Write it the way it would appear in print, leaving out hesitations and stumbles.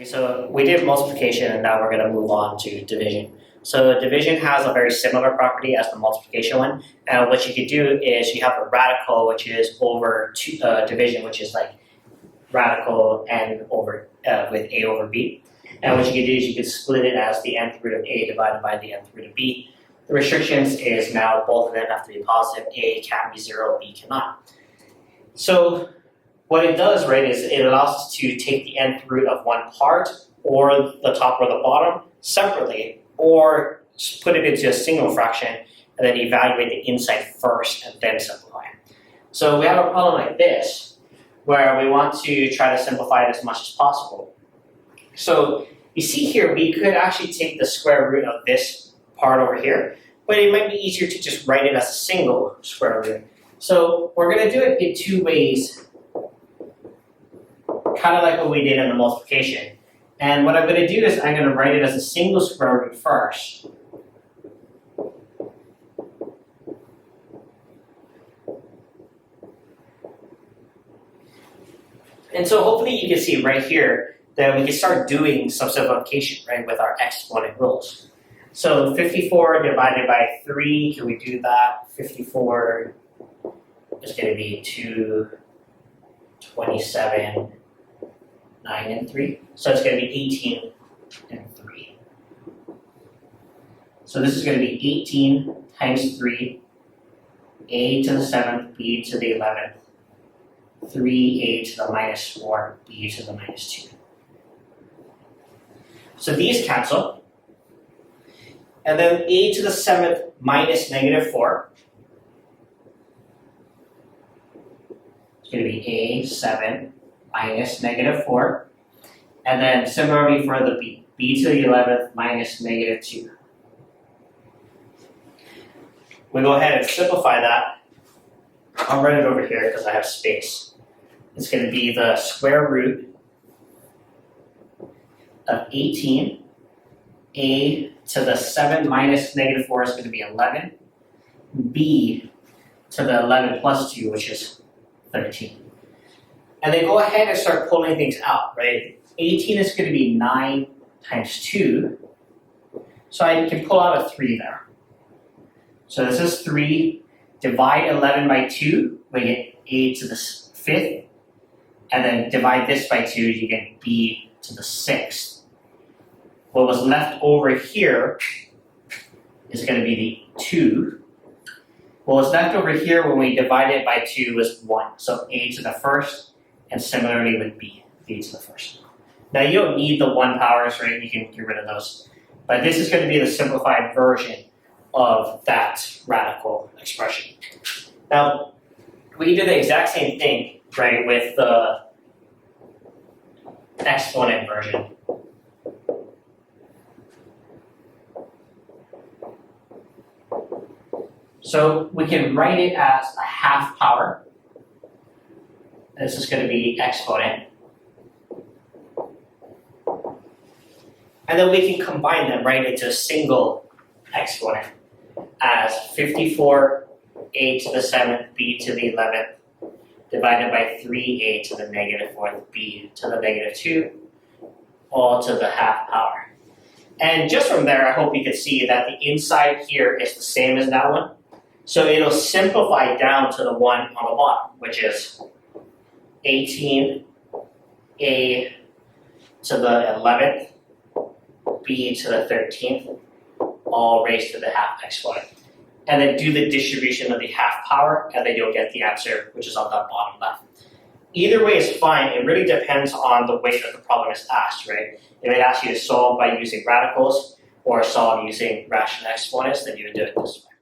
So we did multiplication and now we're going to move on to division. So division has a very similar property as the multiplication one. And what you could do is you have a radical, which is over division, which is like radical n over with a over b. And what you could do is you could split it as the nth root of a divided by the nth root of b. The restrictions is now both of them have to be positive. A can be 0, b cannot. So what it does, right, is it allows us to take the nth root of one part or the top or the bottom separately, or put it into a single fraction and then evaluate the inside first and then simplify. So we have a problem like this where we want to try to simplify it as much as possible. So you see here, we could actually take the square root of this part over here, but it might be easier to just write it as a single square root. So we're going to do it in two ways, kind of like what we did in the multiplication. And what I'm going to do is I'm going to write it as a single square root first. And so hopefully you can see right here that we can start doing some simplification, right, with our exponent rules. So 54 divided by 3, can we do that? 54 is going to be 227. 9 and 3. So it's going to be 18 and 3. So this is going to be 18 times 3, a to the 7th, b to the 11th, 3a to the minus 4, b to the minus 2. So these cancel. And then a to the 7th minus negative 4. It's going to be a7 minus negative 4, and then similarly for the b to the 11th minus negative 2. We go ahead and simplify that. I'll write it over here because I have space. It's going to be the square root of 18. A to the 7 minus negative 4 is going to be 11. B to the 11 plus 2, which is 13. And then go ahead and start pulling things out, right? 18 is going to be 9 times 2. So I can pull out a 3 there. So this is 3. Divide 11 by 2, we get a to the 5th. And then divide this by 2, you get b to the 6th. What was left over here is going to be the 2. What was left over here when we divided it by 2 was 1. So a to the 1st. And similarly with b to the 1st. Now you don't need the 1 powers, right? You can get rid of those. But this is going to be the simplified version of that radical expression. Now, we can do the exact same thing, right, with the exponent version. So we can write it as a half power. This is going to be exponent. And then we can combine them right into a single exponent as 54 a to the 7th, b to the 11th, divided by 3a to the negative 4th, b to the negative 2, all to the half power. And just from there, I hope you can see that the inside here is the same as that one. So it'll simplify down to the one on the bottom, which is 18 a to the 11th, b to the 13th, all raised to the half exponent. And then do the distribution of the half power, and then you'll get the answer, which is on the bottom left. Either way is fine. It really depends on the way that the problem is asked, right? If it asks you to solve by using radicals or solve using rational exponents, then you would do it this way.